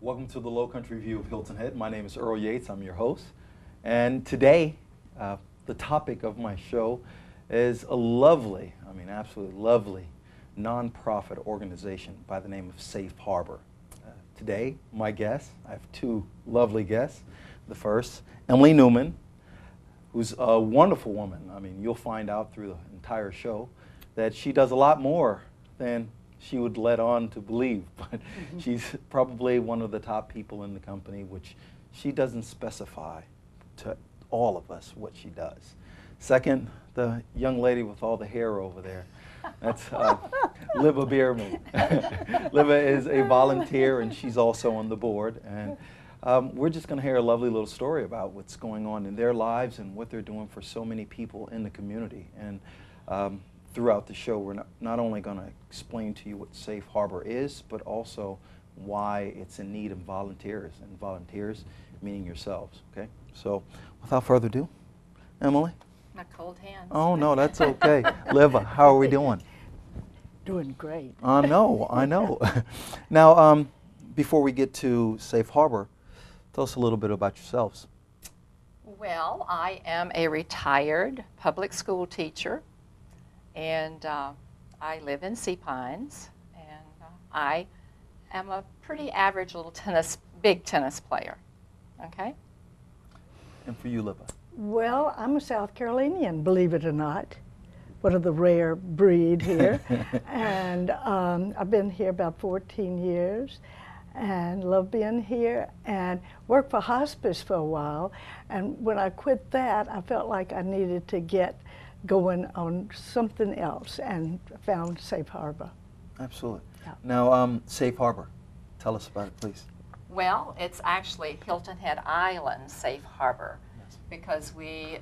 Welcome to the Lowcountry View of Hilton Head. My name is Earl Yates. I'm your host. And today, the topic of my show is a lovely, absolutely lovely, nonprofit organization by the name of Safe Harbor. Today, my guests, I have two lovely guests. The first, Emily Newman, who's a wonderful woman. You'll find out through the entire show that she does a lot more than she would let on to believe, but she's probably one of the top people in the company, which she doesn't specify to all of us what she does. Second, the young lady with all the hair over there, that's Libba Beerman. Libba is a volunteer, and she's also on the board, and we're just going to hear a lovely little story about what's going on in their lives and what they're doing for so many people in the community. And throughout the show, we're not only going to explain to you what Safe Harbor is, but also why it's in need of volunteers, and volunteers meaning yourselves, okay? So, without further ado, Emily? My cold hands. Oh, no, that's okay. Libba, how are we doing? Doing great. I know. Now, before we get to Safe Harbor, tell us a little bit about yourselves. Well, I am a retired public school teacher, and I live in Sea Pines, and I am a pretty average little big tennis player, okay? And for you, Libba? Well, I'm a South Carolinian, believe it or not. One of the rare breed here. And I've been here about 14 years and love being here, and worked for hospice for a while. And when I quit that, I felt like I needed to get going on something else, and found Safe Harbor. Absolutely. Yeah. Now, Safe Harbor, tell us about it, please. Well, it's actually Hilton Head Island Safe Harbor, because we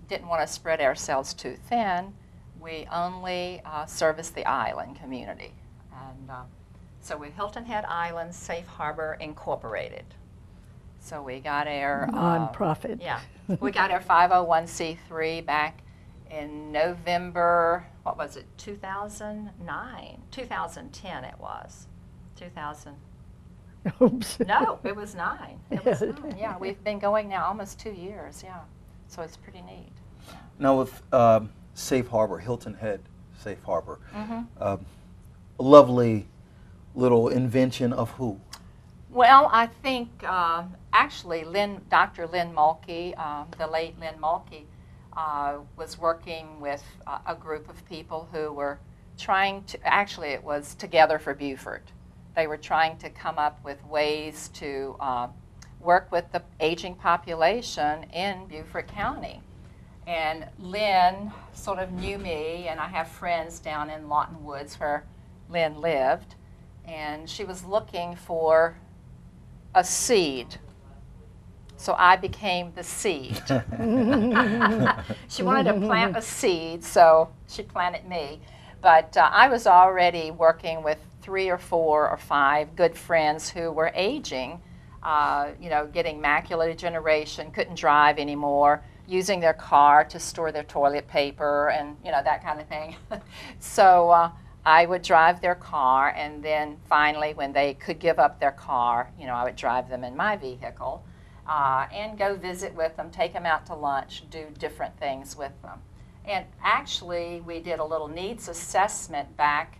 didn't want to spread ourselves too thin. We only service the island community. And so we're Hilton Head Island Safe Harbor Incorporated. So we got our Non-profit. Yeah, we got our 501c3 back in November, what was it, 2009? 2010 it was. 2000. Oops. No, it was 9. It was 9. Yeah, we've been going now almost 2 years, yeah. So it's pretty neat. Yeah. Now with Safe Harbor, Hilton Head Safe Harbor, a lovely little invention of who? Well, I think actually Dr. Lynn Mulkey, the late Lynn Mulkey, was working with a group of people who were trying to, actually it was Together for Beaufort. They were trying to come up with ways to work with the aging population in Beaufort County. And Lynn sort of knew me, and I have friends down in Lawton Woods where Lynn lived, and she was looking for a seed. So I became the seed. She wanted to plant a seed, so she planted me. But I was already working with 3 or 4 or 5 good friends who were aging, getting macular degeneration, couldn't drive anymore, using their car to store their toilet paper and, that kind of thing. So I would drive their car, and then finally when they could give up their car, I would drive them in my vehicle and go visit with them, take them out to lunch, do different things with them. And actually, we did a little needs assessment back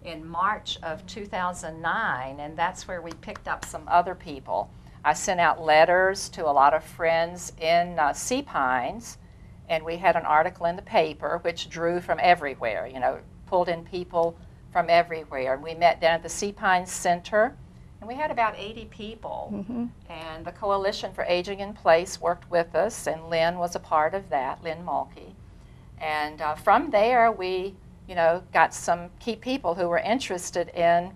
in March of 2009, and that's where we picked up some other people. I sent out letters to a lot of friends in Sea Pines, and we had an article in the paper which drew from everywhere, pulled in people from everywhere. And we met down at the Sea Pines Center, and we had about 80 people. And the Coalition for Aging in Place worked with us, and Lynn was a part of that, Lynn Mulkey. And from there, we, got some key people who were interested in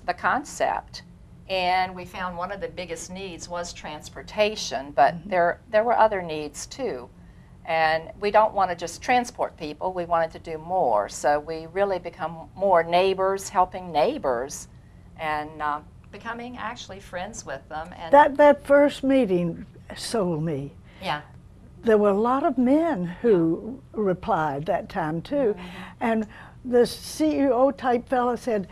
the concept. And we found one of the biggest needs was transportation, but there were other needs too. And we don't want to just transport people, we wanted to do more. So we really become more neighbors, helping neighbors, and becoming actually friends with them. And that first meeting sold me. Yeah. There were a lot of men who replied that time too. And the CEO type fella said,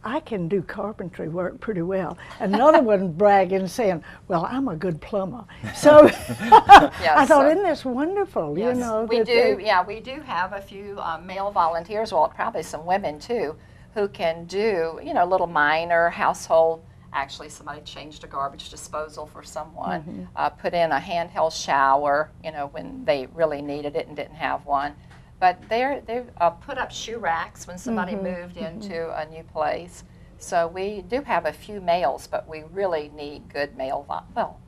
I can do carpentry work pretty well. Another one bragging, saying, well, I'm a good plumber. So I thought, isn't this wonderful? Yes, you know, we do. Yeah, we do have a few male volunteers, well, probably some women too, who can do, you know, little minor household. Actually, somebody changed a garbage disposal for someone, put in a handheld shower, you know, when they really needed it and didn't have one. But they've put up shoe racks when somebody moved into a new place. So we do have a few males, but we really need good male,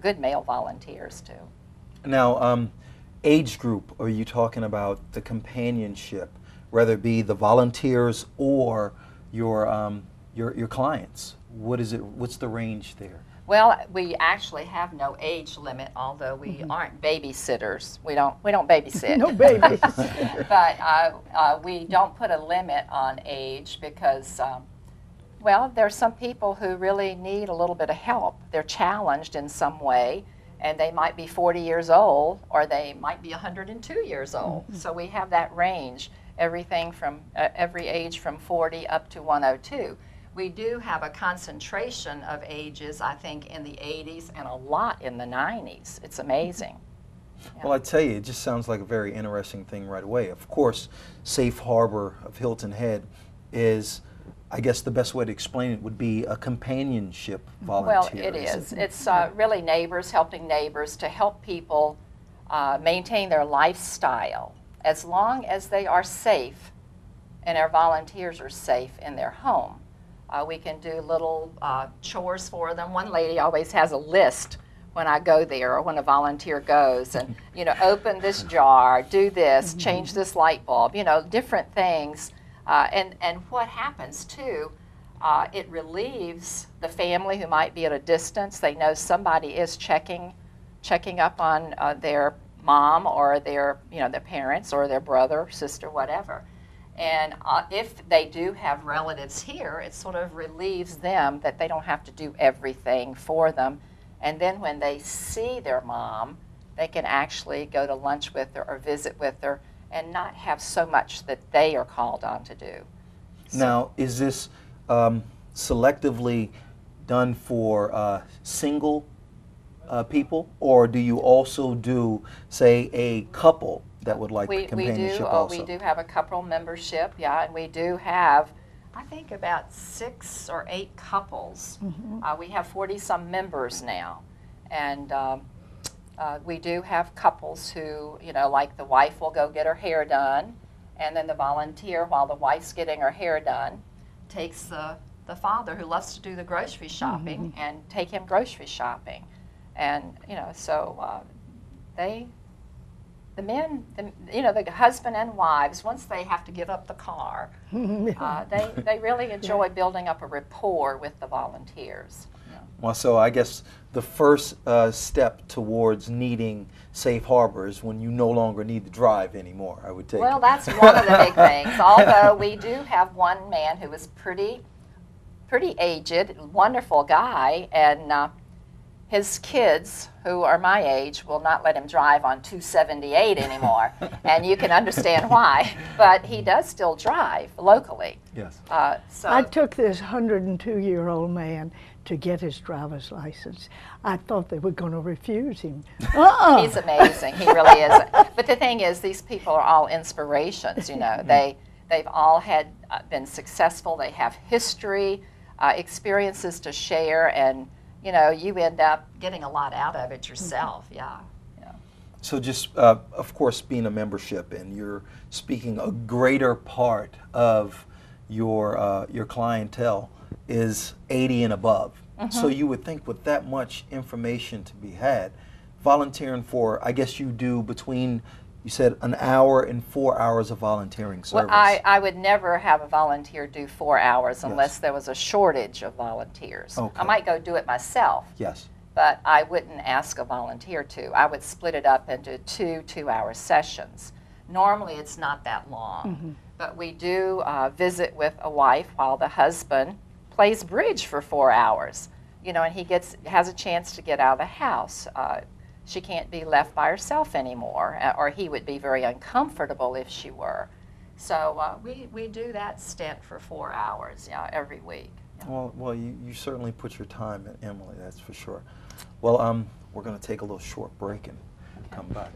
good male volunteers too. Now, age group, are you talking about the companionship, whether it be the volunteers or your clients? What is it? What's the range there? Well, we actually have no age limit, although we aren't babysitters. We don't babysit. No babies. But we don't put a limit on age because, well, there's some people who really need a little bit of help. They're challenged in some way, and they might be 40 years old, or they might be 102 years old. So we have that range, everything from every age from 40 up to 102. We do have a concentration of ages, I think, in the 80s and a lot in the 90s. It's amazing. Yeah. Well, I tell you, it just sounds like a very interesting thing right away. Of course, Safe Harbor of Hilton Head is, I guess the best way to explain it would be a companionship volunteer. Well, it is. It's really neighbors helping neighbors to help people maintain their lifestyle as long as they are safe and our volunteers are safe in their home. We can do little chores for them. One lady always has a list when I go there or when a volunteer goes, and, you know, open this jar, do this, change this light bulb, you know, different things. And what happens too, it relieves the family who might be at a distance. They know somebody is checking up on their mom or their, you know, their parents or their brother, sister, whatever. And if they do have relatives here, it sort of relieves them that they don't have to do everything for them. And then when they see their mom, they can actually go to lunch with her or visit with her and not have so much that they are called on to do. So, now, is this selectively done for single people, or do you also do, say, a couple that would like companionship also? We do have a couple membership, yeah, and we do have, I think, about 6 or 8 couples. We have 40-some members now, and we do have couples who, you know, like the wife will go get her hair done, and then the volunteer, while the wife's getting her hair done, takes the father who loves to do the grocery shopping and take him grocery shopping. And, you know, so the men, you know, the husband and wives, once they have to give up the car, they really enjoy building up a rapport with the volunteers. Yeah. Well, so I guess the first step towards needing Safe Harbor is when you no longer need to drive anymore, I would take Well, it. that's one of the big things. Although we do have one man who is pretty aged, wonderful guy, and his kids, who are my age, will not let him drive on 278 anymore, and you can understand why. But he does still drive locally. Yes. So I took this 102-year-old man to get his driver's license. I thought they were going to refuse him. He's amazing. He really is. But the thing is, these people are all inspirations. You know, they've all been successful. They have history, experiences to share, and you know, you end up getting a lot out of it yourself. Yeah. So just, of course, being a membership, and you're speaking a greater part of your clientele is 80 and above. So you would think with that much information to be had, volunteering for, I guess you do between, you said, an hour and 4 hours of volunteering service. Well, I would never have a volunteer do 4 hours unless there was a shortage of volunteers. Okay. I might go do it myself. Yes. But I wouldn't ask a volunteer to. I would split it up into 2 2-hour sessions. Normally it's not that long, but we do visit with a wife while the husband plays bridge for 4 hours. You know, and he has a chance to get out of the house. She can't be left by herself anymore, or he would be very uncomfortable if she were. So we do that stint for 4 hours every week. Well, you certainly put your time in, Emily, that's for sure. Well, we're going to take a little short break and come back.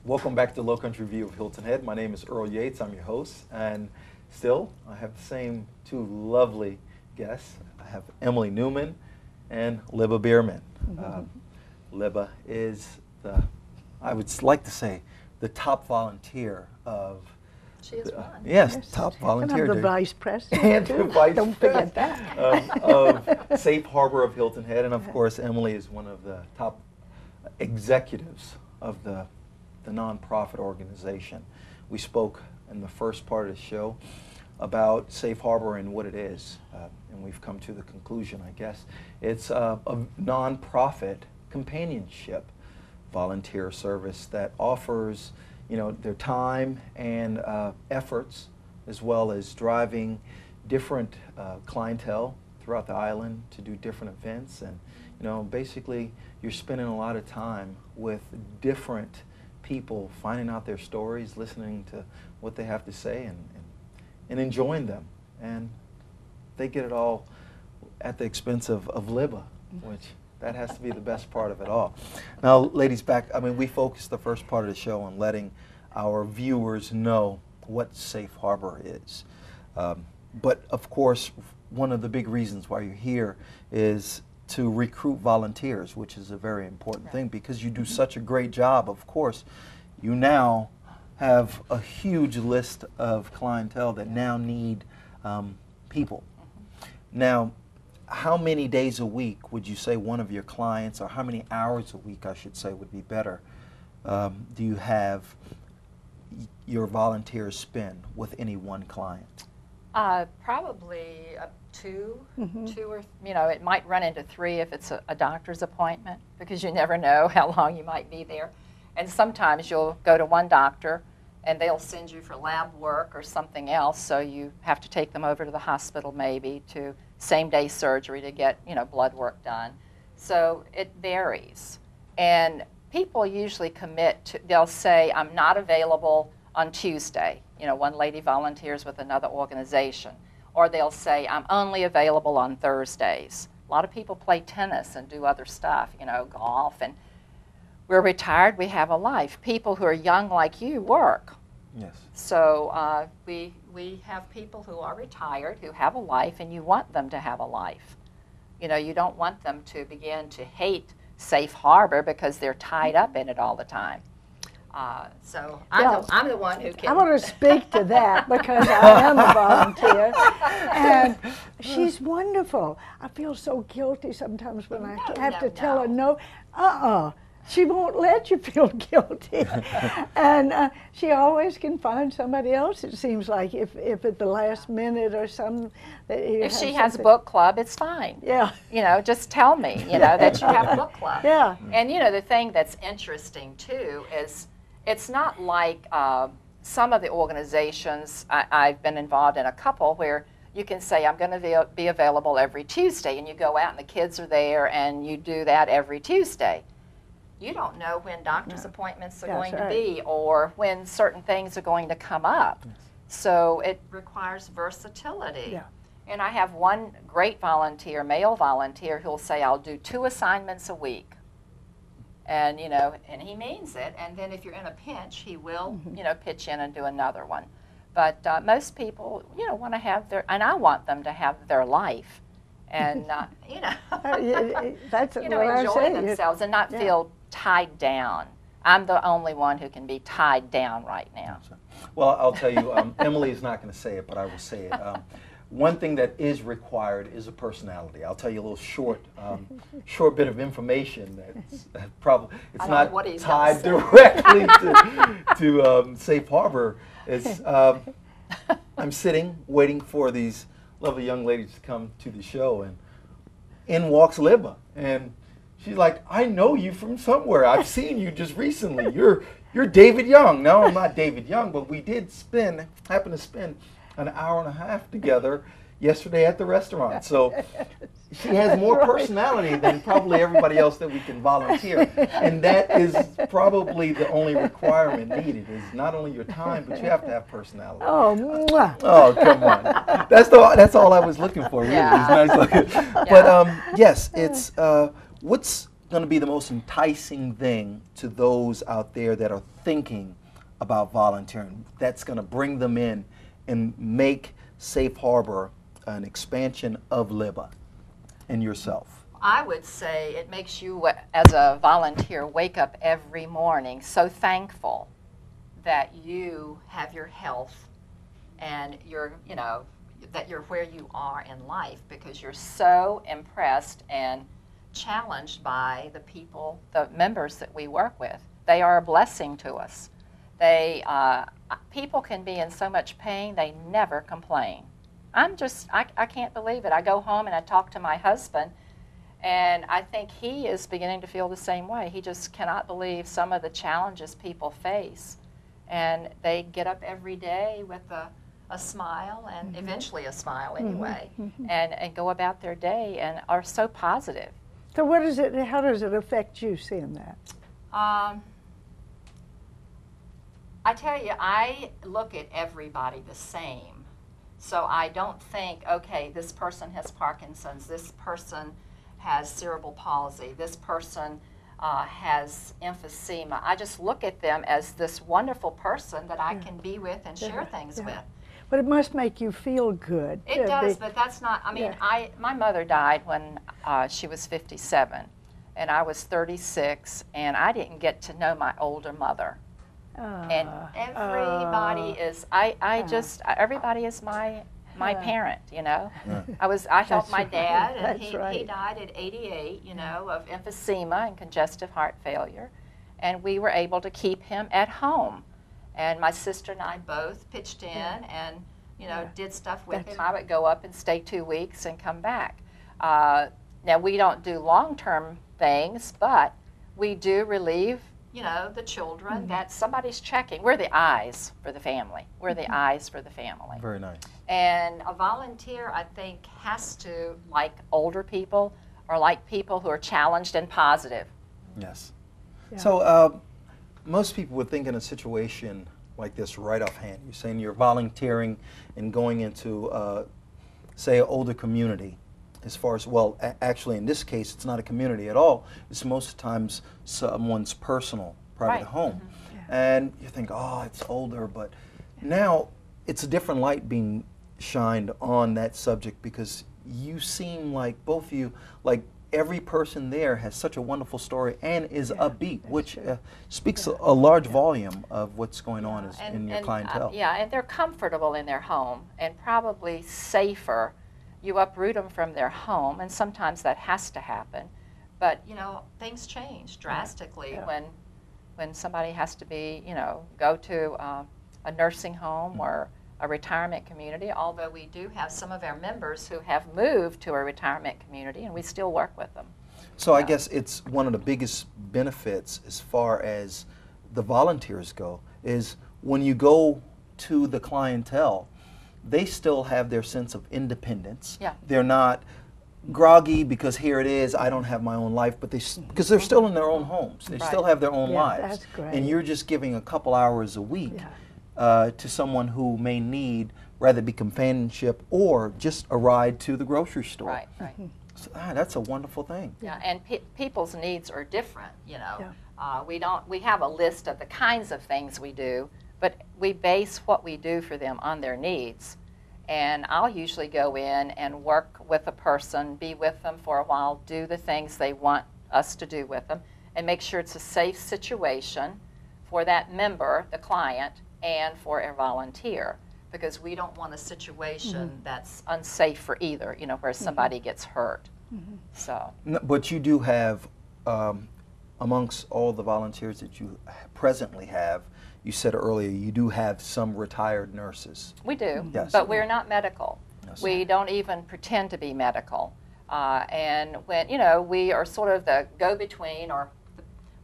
Welcome back to Lowcountry View of Hilton Head. My name is Earl Yates. I'm your host, and still I have the same two lovely guests. I have Emily Newman and Libba Beerman. Libba is I would like to say, the top volunteer of. She is one. Yes, top volunteer. And I'm the vice president. And the vice Don't forget that. of Safe Harbor of Hilton Head, and of course Emily is one of the top executives of the nonprofit organization. We spoke in the first part of the show about Safe Harbor and what it is, and we've come to the conclusion, I guess. It's a nonprofit companionship volunteer service that offers, their time and efforts, as well as driving different clientele throughout the island to do different events. And basically you're spending a lot of time with different people, finding out their stories, listening to what they have to say, and enjoying them. And they get it all at the expense of Libba, which that has to be the best part of it all. Now, ladies, we focused the first part of the show on letting our viewers know what Safe Harbor is. But of course, one of the big reasons why you're here is to recruit volunteers, which is a very important thing, because you do such a great job. Of course, you now have a huge list of clientele that now need people. Now, how many days a week would you say one of your clients, or how many hours a week, I should say, would be better, do you have your volunteers spend with any one client? Probably two, or it might run into three if it's a doctor's appointment, because you never know how long you might be there. And sometimes you'll go to one doctor and they'll send you for lab work or something else, so you have to take them over to the hospital maybe to same-day surgery to get blood work done. So it varies. And people usually commit to, they'll say, I'm not available on Tuesday. One lady volunteers with another organization. Or they'll say, I'm only available on Thursdays. A lot of people play tennis and do other stuff, golf. And we're retired, we have a life. People who are young like you work. Yes. So we have people who are retired, who have a life, and you want them to have a life. You don't want them to begin to hate Safe Harbor because they're tied up in it all the time. So I'm the one who can. I want to speak to that because I am a volunteer, and she's wonderful. I feel so guilty sometimes when I have to tell her no. She won't let you feel guilty, and she always can find somebody else. It seems like if at the last minute or some, if she has book club, it's fine. Yeah, just tell me, that you have book club. Yeah, and the thing that's interesting too is it's not like some of the organizations. I've been involved in a couple where you can say I'm going to be available every Tuesday, and you go out and the kids are there, and you do that every Tuesday. You don't know when doctor's appointments are going to be, or when certain things are going to come up. Yes. So it requires versatility. Yeah. And I have one great volunteer, male volunteer, who'll say, I'll do 2 assignments a week. And, and he means it. And then if you're in a pinch, he will, pitch in and do another one. But most people, want to have and I want them to have their life. And, that's enjoy themselves and not feel tied down. I'm the only one who can be tied down right now. Well, I'll tell you, Emily is not going to say it, but I will say it. One thing that is required is a personality. I'll tell you a little short bit of information that's probably it's not tied directly to Safe Harbor. It's I'm sitting waiting for these lovely young ladies to come to the show, and in walks Libba, and she's like, I know you from somewhere. I've seen you just recently. You're David Young. No, I'm not David Young, but we did happen to spend an hour and a half together yesterday at the restaurant. So she has more personality than probably everybody else that we can volunteer. And that is probably the only requirement needed, is not only your time, but you have to have personality. Oh, mwah. Oh, come on. That's all I was looking for, really. Yeah. It's nice looking. Yeah. But yes, it's what's going to be the most enticing thing to those out there that are thinking about volunteering, that's going to bring them in and make Safe Harbor an expansion of LIBBA and yourself? I would say it makes you, as a volunteer, wake up every morning so thankful that you have your health and you're, that you're where you are in life, because you're so impressed and challenged by the people, the members that we work with. They are a blessing to us. People can be in so much pain, they never complain. I can't believe it. I go home and I talk to my husband, and I think he is beginning to feel the same way. He just cannot believe some of the challenges people face. And they get up every day with a smile, and eventually a smile anyway, and go about their day and are so positive. So how does it affect you seeing that? I tell you, I look at everybody the same. So I don't think, okay, this person has Parkinson's, this person has cerebral palsy, this person has emphysema. I just look at them as this wonderful person that I can be with and share things with. But it must make you feel good. It does, but that's not, I mean, my mother died when she was 57, and I was 36, and I didn't get to know my older mother. And everybody is, everybody is my parent, Yeah. I helped my dad, and he died at 88, of emphysema and congestive heart failure. And we were able to keep him at home. And my sister and I both pitched in and, did stuff with him. I would go up and stay 2 weeks and come back. Now, we don't do long-term things, but we do relieve the children, that somebody's checking. We're the eyes for the family. We're the eyes for the family. Very nice. And a volunteer, I think, has to like older people or like people who are challenged and positive. Yes. Yeah. So most people would think in a situation like this right offhand. You're saying you're volunteering and going into, say, an older community. As far as, well, actually in this case, it's not a community at all. It's most times someone's personal, private home. And you think, oh, it's older, but now it's a different light being shined on that subject, because you seem like, both of you, like every person there has such a wonderful story and is upbeat, which speaks a large volume of what's going on in your clientele. And they're comfortable in their home and probably safer. You uproot them from their home, and sometimes that has to happen. But, things change drastically when somebody has to be, go to a nursing home or a retirement community, although we do have some of our members who have moved to a retirement community, and we still work with them. So I guess it's one of the biggest benefits as far as the volunteers go, is when you go to the clientele, they still have their sense of independence. They're not groggy because here it is, I don't have my own life, but because they're still in their own homes. They still have their own lives. That's great. And you're just giving a couple hours a week to someone who may need, rather be companionship or just a ride to the grocery store. So, that's a wonderful thing. And people's needs are different, We have a list of the kinds of things we do, but we base what we do for them on their needs. And I'll usually go in and work with a person, be with them for a while, do the things they want us to do with them, and make sure it's a safe situation for that member, the client, and for a volunteer, because we don't want a situation that's unsafe for either, where somebody gets hurt. So. But you do have, amongst all the volunteers that you presently have, you said earlier you do have some retired nurses. We do, but we're not medical. We don't even pretend to be medical. And when, we are sort of the go-between, or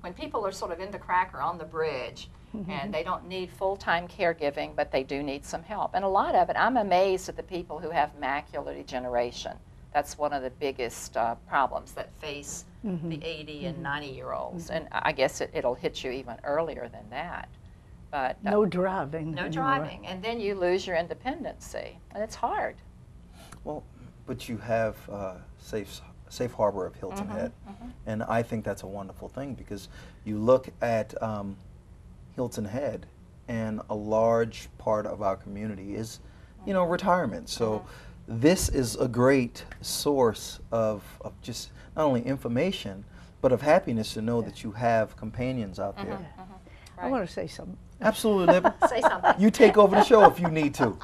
when people are sort of in the crack or on the bridge, and they don't need full-time caregiving, but they do need some help. And a lot of it, I'm amazed at the people who have macular degeneration. That's one of the biggest problems that face the 80 and 90-year-olds. And I guess it'll hit you even earlier than that. But no driving. No anymore. driving. And then you lose your independency. And it's hard. Well, but you have Safe Harbor of Hilton Head. And I think that's a wonderful thing, because you look at Hilton Head, and a large part of our community is, you know, retirement. So this is a great source of just not only information, but of happiness to know that you have companions out there. I want to say something. Absolutely, Libba. Say something. You take over the show if you need to.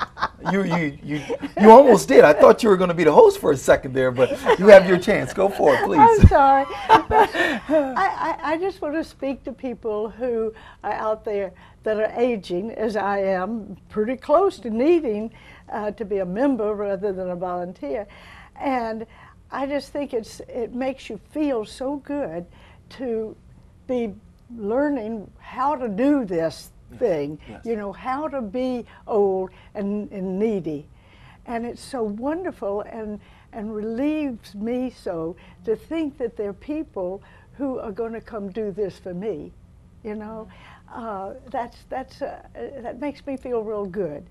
You almost did. I thought you were going to be the host for a second there, but you have your chance. Go for it, please. I'm sorry. I just want to speak to people who are out there that are aging, as I am, pretty close to needing to be a member rather than a volunteer. And I just think it makes you feel so good to be learning how to do this thing, you know, how to be old and needy. And it's so wonderful and relieves me so to think that there are people who are going to come do this for me, you know. That makes me feel real good.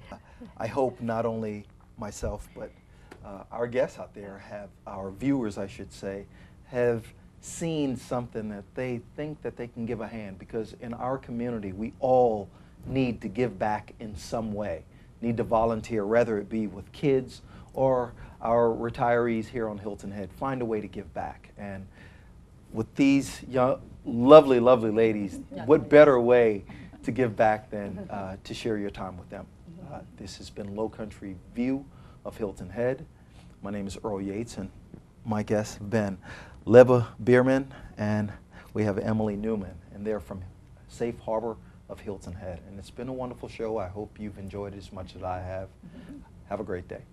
I hope not only myself, but our guests out there our viewers, I should say, have seen something that they think that they can give a hand, because in our community we all need to give back in some way, need to volunteer, whether it be with kids or our retirees here on Hilton Head. Find a way to give back. And with these young, lovely ladies, what better way to give back than to share your time with them. This has been Lowcountry View of Hilton Head. My name is Earl Yates, and my guests have been Libba Beerman, and we have Emily Newman, and they're from Safe Harbor of Hilton Head. And it's been a wonderful show. I hope you've enjoyed it as much as I have. Have a great day.